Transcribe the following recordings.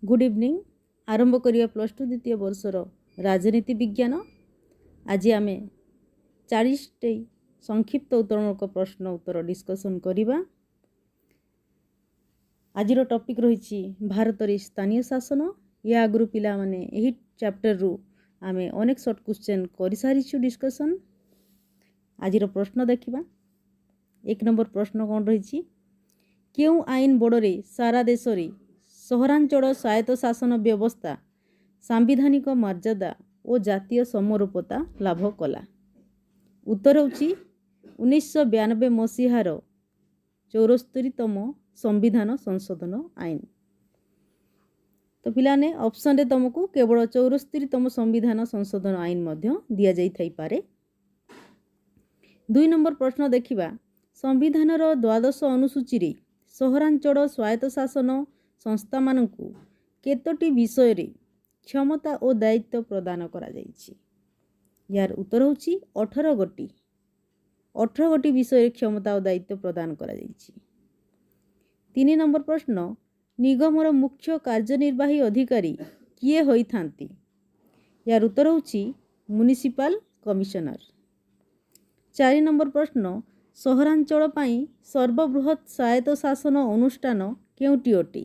Good evening. आरंभ करिया plus two द्वितीय वर्षर राजनीति विज्ञान। आज आम 40टी संक्षिप्त उत्तरमूलक प्रश्न उत्तर डिस्कसन करिबा। आजिर टॉपिक रही भारत रे स्थानीय शासन। या आगु पिला माने एही चैप्टर रु आमे अनेक शॉर्ट क्वेश्चन कर सारिछु डिस्कसन। आजिर प्रश्न देखिबा। 1 नंबर प्रश्न कौन रही? क्यों आईन बोर्ड सारा देश रे सहरांचल स्वायत्त शासन व्यवस्था सांविधानिक मर्यादा और जातीय समरूपता लाभ कला? उत्तर होची 1992 मसीहार 74तम संविधान संशोधन आईन। तो पिलाने ऑप्शन रे तुमको केवल 74तम संविधान संशोधन आईन मध्य दिया जाई थाई पारे। 2 नंबर प्रश्न देखिबा। संविधान रो 12 अनुसूची रे सहरांचल स्वायत्त शासन संस्था मानकु केतोटी विषय रे क्षमता और दायित्व प्रदान करा जाइछि? यार उत्तर होची 18 गोटी। 18 गोटी विषय रे क्षमता और दायित्व प्रदान करा जाइछि। 3 नंबर प्रश्न। निगमर मुख्य कार्यनिर्वाही अधिकारी किए होई थांती? यार उत्तर होची म्युनिसिपल कमिशनर। 4 नंबर प्रश्न। सहरांचल पाई सर्वबृहत स्वायत्त शासन अनुष्ठान केउटी अटी?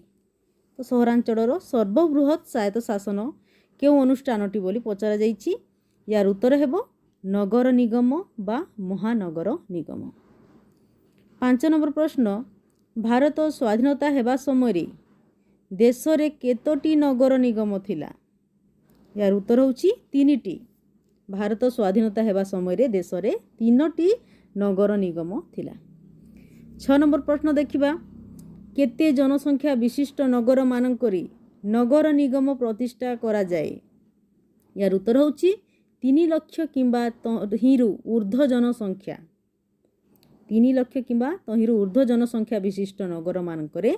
तो सहरांचल सर्वबृहत स्वायत्त शासन केउ अनुष्ठानटी बोली पचरा जाइछि? यार उत्तर हेबो नगर निगम बा महानगर निगम। 5 नंबर प्रश्न। भारत स्वाधीनता हेबा समय देश रे केतोटी नगर निगम थिला? यार उत्तर होची 3टी। भारत स्वाधीनता हेबा समय देश रे 3टी नगर निगम थिला। 6 नंबर प्रश्न देखिबा। केते जनसंख्या विशिष्ट नगर मानकरी नगर निगम प्रतिष्ठा करा जाए? यार उत्तर होची 3 लाख किंबा तहिरु ऊर्ध्व जनसंख्या। 3 लाख किंबा तहिरु ऊर्ध्व जनसंख्या विशिष्ट नगर मानकरे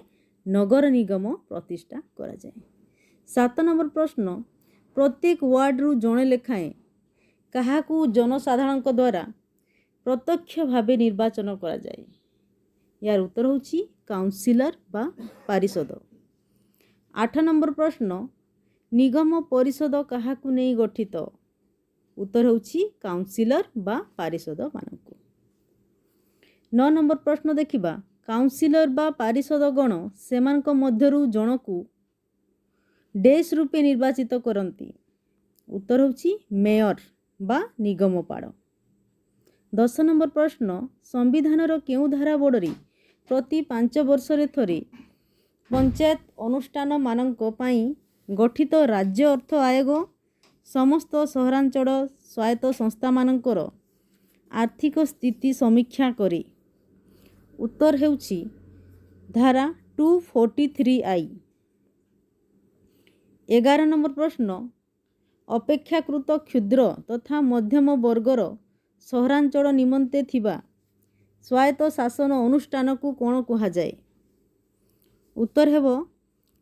नगर निगम प्रतिष्ठा करा जाए। 7 नंबर प्रश्न। प्रत्येक वार्ड रु जणे लेखाएं काहाकू जनसाधारण द्वारा प्रत्यक्ष भावे निर्वाचन करा जाए? यार उत्तर होची काउंसिलर बा पारिषद। 8 नंबर प्रश्न। निगम परिषद काहाकू नहीं गठित? उत्तर होची काउंसिलर बा पारिषद मानकू। 9 नंबर प्रश्न देखिबा। काउंसिलर बा पारिषद गण सेमानक मध्यरु जनकू डेस रूपे निर्वाचित करंती? उत्तर होची मेयर बा निगमपाल। 10 नंबर प्रश्न। संविधानर केउ धारा बोर्ड प्रति 5 वर्ष रे थरे पंचायत अनुष्ठान मानक पाई गठित राज्य अर्थ आयोग समस्त सहरांचल स्वायत्त संस्था मानकर आर्थिक स्थिति समीक्षा करे? उत्तर हेउची धारा 243I। 11 नंबर प्रश्न। अपेक्षाकृत क्षुद्र तथा मध्यम वर्गर सहरांचल निमंते थिबा स्वायत्त शासन अनुष्ठान को कौन कहा जाए? उत्तर हेबो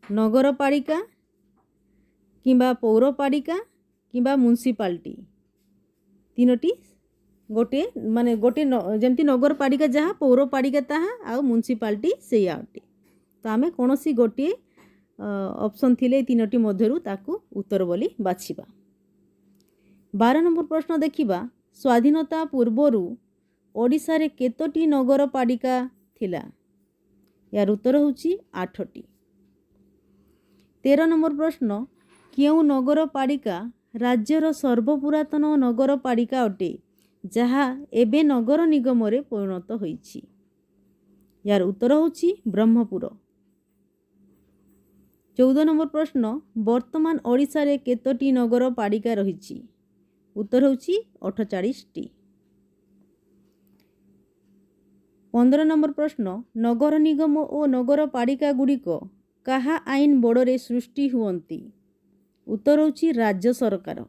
नगरपालिका किंबा पौरपालिका किंबा म्युनिसिपालिटी। 3टी गोटे माने गोटे जेमती नगरपालिका जहाँ पौरपालिका ताहा आ म्युनिसिपालिटी से आउटी। तो आमे कोनोसी गोटे ऑप्शन थिले 3टी मध्यरु ताकू उत्तर बोली बाछिबा। 12 नंबर प्रश्न देखिबा। स्वाधीनता पूर्वरु ओडिशा रे केतोटी नगरपालिका थिला? यार उत्तर होची 8टी। 13 नंबर प्रश्न। केउ नगरपालिका राज्यर सर्वपुरातन नगरपालिका अटे जहा एबे नगर निगम रे परिणत होईछि? यार उत्तर होची ब्रह्मपुर। 14 नंबर प्रश्न। वर्तमान ओडिशा रे केतोटी नगरपालिका रहिछि? उत्तर होची 48टी। 15 नंबर प्रश्न। नगर निगम और नगरपालिका गुड़िक काहा आईन बोर्ड रे सृष्टि हुअंती? उत्तर होची राज्य सरकार।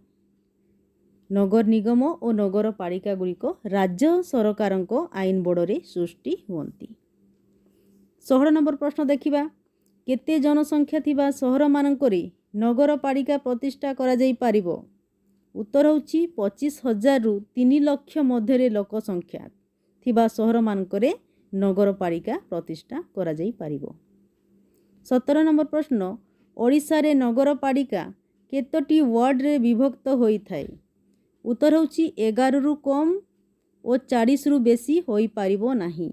नगर निगम और नगरपालिका गुड़िक राज्य सरकारंको आईन बोर्ड रे सृष्टि हुअंती। 16 नंबर प्रश्न देखिबा। केते जनसंख्या थिबा सहर मानकरे नगरपालिका प्रतिष्ठा करा जाई पारिबो? उत्तर होची 25,000 रु 3 लाख मध्यरे लोक संख्या थिबा सहर मानकरे नगरपालिका प्रतिष्ठा करा जाई पारिबो। 17 नंबर प्रश्न। ଓଡ଼ିଶାରେ ନଗରପାଳିକା କେତୋଟି ୱାର୍ଡ଼ରେ ବିଭକ୍ତ ହୋଇଥାଏ? ଉତ୍ତର ହେଉଛି 11ରୁ କମ୍ ଓ 40ରୁ ବେଶୀ ହୋଇପାରିବ ନାହିଁ।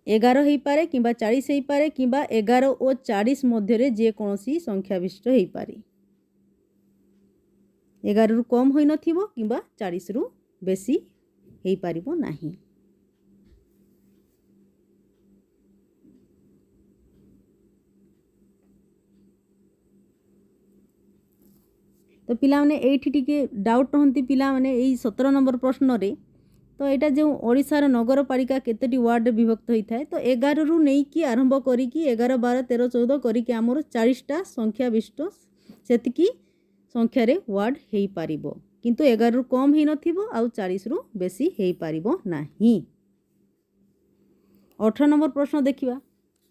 11 ହେଇପାରେ କିମ୍ବା 40 ହେଇପାରେ କିମ୍ବା 11 ଓ 40 ମଧ୍ୟରେ ଯେକୌଣସି ସଂଖ୍ୟା ବିଶିଷ୍ଟ ହେଇପାରେ। 11ରୁ କମ୍ ହୋଇନଥିବ କିମ୍ବା 40ରୁ ବେଶୀ ହେଇପାରିବ ନାହିଁ। तो पिलाने एठी टिके डाउट रहंती पिलाने एई 17 नंबर प्रश्न रे। तो एटा जो ओडिशार नगरपालिका केतोटी वार्ड विभक्त होता है तो 11 रु नहीं कि आरंभ करी 11 12 13 14 करी आमर 40टा संख्या विशिष्ट सेतिकी संख्या रे वार्ड हेई पारिबो किंतु 11 रु कम हेई नथिबो आउ 40 रु बेसी हेई पारिबो नाही। 18 नंबर प्रश्न देखिबा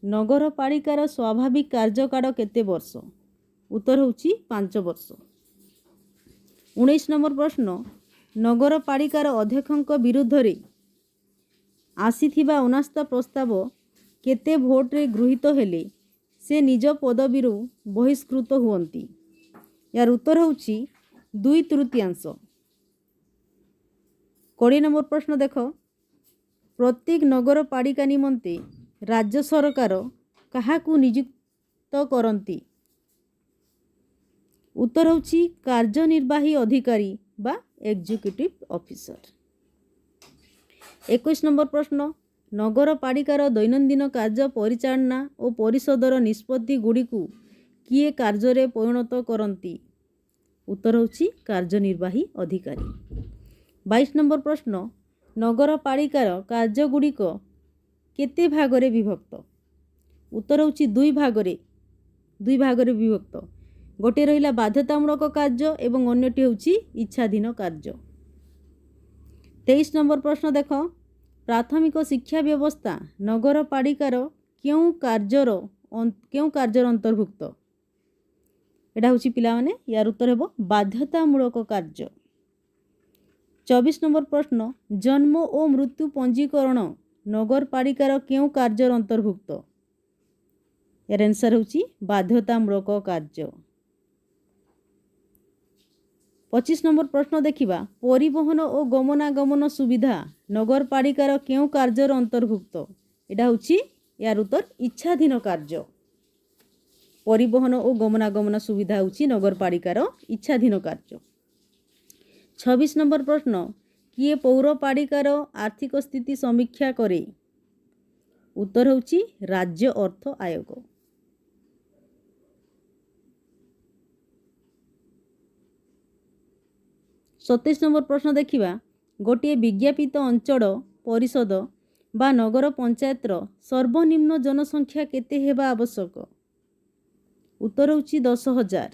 नगरपालिकार स्वाभाविक कार्यकाल केते वर्ष? उत्तर होउची 5 वर्ष। 19 नंबर प्रश्न नगरपालिकार अध्यक्षक विरुद्ध रे आसीथिबा अनास्था प्रस्ताव केते भोट रे गृहीत हेले से निज पदवी बहिष्कृत हुअंती? यार उत्तर होउची 2/3। 20 नंबर प्रश्न देख प्रत्येक नगरपालिका निमंते राज्य सरकार काहाकू नियुक्त करंती? उत्तर होउची कार्यनिर्वाही अधिकारी बा एग्जीक्यूटिव ऑफिसर। 21 नंबर प्रश्न नगरपालिकार दैनंदिन कार्य परिचालना और परिषदर निष्पत्ति गुड़ी को किए कार्य परिणत करती? उत्तर होउची कार्यनिर्वाही अधिकारी। 22 नंबर प्रश्न नगरपालिकार कार्य गुड़िक केते भागरे विभक्त? उत्तर होउची 2 भागरे विभक्त। गोटे रहिला बाध्यतामूलक कार्य एवं अन्यटी होउची इच्छाधीन कार्य। 23 नंबर प्रश्न देख प्राथमिक शिक्षा व्यवस्था नगरपालिकार क्यों कार्यर अंतर्भुक्त? एटा होउची पिला माने यार उत्तर हेबो बाध्यतामूलक कार्य। 24 नंबर प्रश्न जन्म और मृत्यु पंजीकरण नगरपालिकार क्यों कार्यर अंतर्भुक्त? यार आंसर होउची बाध्यतामूलक कार्य। 25 नंबर प्रश्न देखिबा परिवहन और गमनागमन सुविधा नगरपालिकार क्यों कार्यर अंतर्भुक्त? एटा होउची यार उत्तर इच्छाधीन कार्य। परिवहन और गमनागमन सुविधा होउची नगरपालिकार इच्छाधीन कार्य। 26 नंबर प्रश्न किए पौरपालिकार आर्थिक स्थिति समीक्षा करे? उत्तर होउची राज्य अर्थ आयोग। 27 नंबर प्रश्न देखिबा गोटे विज्ञापित अंचल परिषद बा नगर पंचायतर सर्वनिम्न जनसंख्या केते हेबा आवश्यक? उत्तर होउची 10,000।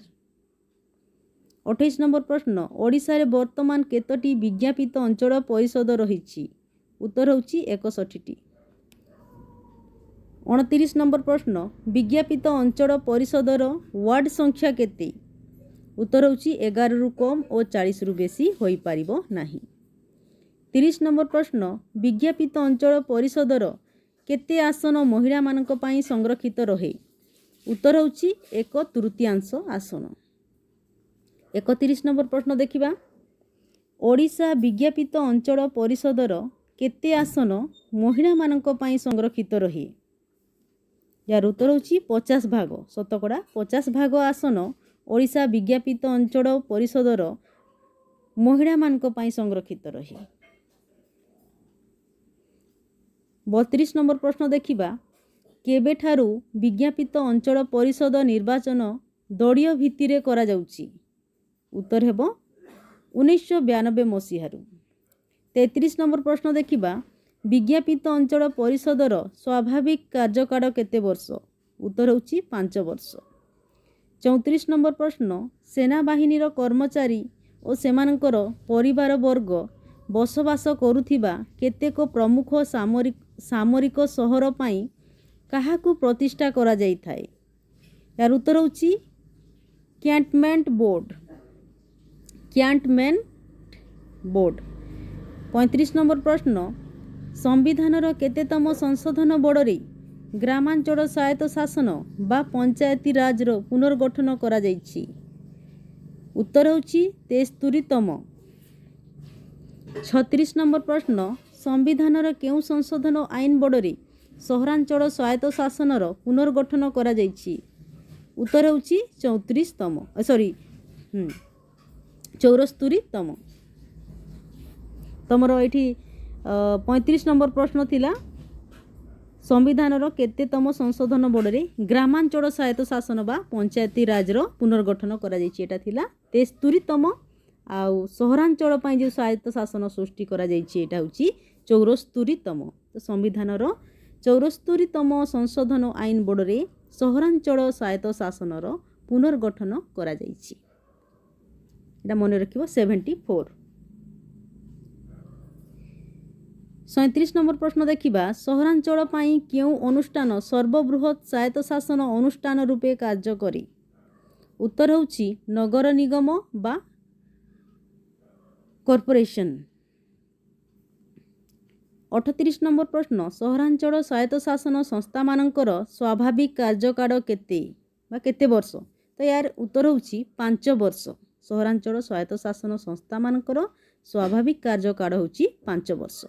28 नंबर प्रश्न ओडिशा रे वर्तमान केतोटी विज्ञापित अंचल परिषद रहिछि? उत्तर होउची 61टी। 29 नंबर प्रश्न विज्ञापित अंचल परिषदर वार्ड संख्या केते? उत्तर होउची 11 रु कम और 40 रु बेसी होई पारिबो नाही। 30 नंबर प्रश्न विज्ञापित अंचल परिषदर केते आसन महिला मानक पई संरक्षित रहे? उत्तर होउची 1/3 आसन। 31 नंबर प्रश्न देखिबा ओडिशा विज्ञापित अंचल परिषदर केते आसन महिला मानक पई संरक्षित रहे? यार उत्तर होउची 50 भाग। शतकड़ा 50 भाग आसन ओडिशा विज्ञापित अंचल परिषदर महिला मानक पई संरक्षित रहे। 32 नंबर प्रश्न देखिबा केबेठारू विज्ञापित अंचल परिषद निर्वाचन दलीय भित्तिरे करा जाउची? उत्तर हेबो 1992 मसीहारू। 33 नंबर प्रश्न देखिबा विज्ञापित अंचल परिषदर स्वाभाविक कार्यकाल केते वर्ष? उत्तर होउची 5 वर्ष। 34 नंबर प्रश्न सेना बाहिनीर कर्मचारी और सेमानकर परिवार वर्ग बसवास करुथिबा केतेक प्रमुख सामरिक सहर पई काहाकू प्रतिष्ठा करा जाई थाए? यार उत्तर होउची कैंटमेंट बोर्ड। 35 नंबर प्रश्न संविधानर केतेतम संशोधन बोर्ड रे ଗ୍ରାମାଞ୍ଚଳ ସ୍ୱାୟତ୍ତ ଶାସନ ବା ପଞ୍ଚାୟତି ରାଜର ପୁନର୍ଗଠନ କରାଯାଇଛି? ଉତ୍ତର ହେଉଛି 73ତମ। 36 ନମ୍ବର ପ୍ରଶ୍ନ, ସମ୍ବିଧାନର କେଉଁ ସଂଶୋଧନ ଆଇନ ବଡ଼ରେ ସହରାଞ୍ଚଳ ସ୍ୱାୟତ୍ତ ଶାସନର ପୁନର୍ଗଠନ କରାଯାଇଛି? ଉତ୍ତର ହେଉଛି 74ତମ। ତମର ଏଇଠି 35 ନମ୍ବର ପ୍ରଶ୍ନ ଥିଲା ସମ୍ବିଧାନର କେତେତମ ସଂଶୋଧନ ବଡ଼ରେ ଗ୍ରାମାଞ୍ଚଳ ସ୍ୱାୟତ୍ତ ଶାସନ ବା ପଞ୍ଚାୟତି ରାଜର ପୁନର୍ଗଠନ କରାଯାଇଛି? ଏଇଟା ଥିଲା 73ତମ। ଆଉ ସହରାଞ୍ଚଳ ପାଇଁ ଯେଉଁ ସ୍ୱାୟତ୍ତ ଶାସନ ସୃଷ୍ଟି କରାଯାଇଛି ଏଇଟା ହେଉଛି 74ତମ। ତ ସମ୍ବିଧାନର 74ତମ ସଂଶୋଧନ ଆଇନ ବଡ଼ରେ ସହରାଞ୍ଚଳ ସ୍ୱାୟତ୍ତ ଶାସନର ପୁନର୍ଗଠନ କରାଯାଇଛି। ଏଇଟା ମନେ ରଖିବ 74। 37 ନମ୍ବର ପ୍ରଶ୍ନ ଦେଖିବା, ସହରାଞ୍ଚଳ ପାଇଁ କେଉଁ ଅନୁଷ୍ଠାନ ସର୍ବବୃହତ୍ ସ୍ୱାୟତ୍ତ ଶାସନ ଅନୁଷ୍ଠାନ ରୂପେ କାର୍ଯ୍ୟ କରେ? ଉତ୍ତର ହେଉଛି ନଗର ନିଗମ ବା କର୍ପୋରେସନ। 38 ନମ୍ବର ପ୍ରଶ୍ନ, ସହରାଞ୍ଚଳ ସ୍ୱାୟତ୍ତ ଶାସନ ସଂସ୍ଥାମାନଙ୍କର ସ୍ୱାଭାବିକ କାର୍ଯ୍ୟକାଳ କେତେ ବା କେତେ ବର୍ଷ? ତ ୟାର ଉତ୍ତର ହେଉଛି 5 ବର୍ଷ। ସହରାଞ୍ଚଳ ସ୍ୱାୟତ୍ତ ଶାସନ ସଂସ୍ଥାମାନଙ୍କର ସ୍ୱାଭାବିକ କାର୍ଯ୍ୟକାଳ ହେଉଛି 5 ବର୍ଷ।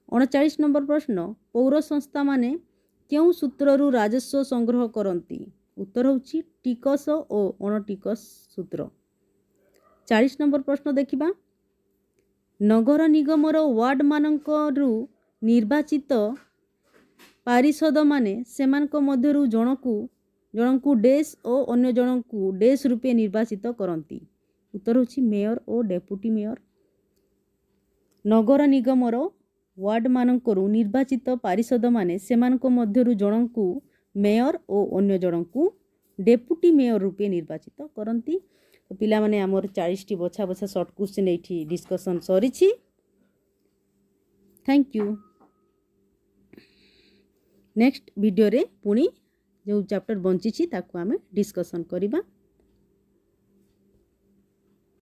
39 ନମ୍ବର ପ୍ରଶ୍ନ, ପୌର ସଂସ୍ଥାମାନେ କେଉଁ ସୂତ୍ରରୁ ରାଜସ୍ୱ ସଂଗ୍ରହ କରନ୍ତି? ଉତ୍ତର ହେଉଛି ଟିକସ ଓ ଅଣଟିକସ ସୂତ୍ର। 40 ନମ୍ବର ପ୍ରଶ୍ନ ଦେଖିବା, ନଗର ନିଗମର ୱାର୍ଡ଼ମାନଙ୍କରୁ ନିର୍ବାଚିତ ପାରିଷଦମାନେ ସେମାନଙ୍କ ମଧ୍ୟରୁ ଜଣଙ୍କୁ ଡେସ୍ ଓ ଅନ୍ୟ ଜଣଙ୍କୁ ଡେସ୍ ରୂପେ ନିର୍ବାଚିତ କରନ୍ତି? ଉତ୍ତର ହେଉଛି ମେୟର ଓ ଡେପୁଟି ମେୟର। ନଗର ନିଗମର ୱାର୍ଡ଼ମାନଙ୍କରୁ ନିର୍ବାଚିତ ପାରିଷଦମାନେ ସେମାନଙ୍କ ମଧ୍ୟରୁ ଜଣଙ୍କୁ ମେୟର ଓ ଅନ୍ୟ ଜଣଙ୍କୁ ଡେପୁଟି ମେୟର ରୂପେ ନିର୍ବାଚିତ କରନ୍ତି। ତ ପିଲାମାନେ ଆମର 40ଟି ବଛା ବଛା ସର୍ଟ କ୍ୱେଶ୍ଚିନ୍ ଏଇଠି ଡିସ୍କସନ୍ ସରିଛି। Thank you. ନେକ୍ସଟ ଭିଡ଼ିଓରେ ପୁଣି ଯେଉଁ ଚାପ୍ଟର ବଞ୍ଚିଛି ତାକୁ ଆମେ ଡିସ୍କସନ୍ କରିବା।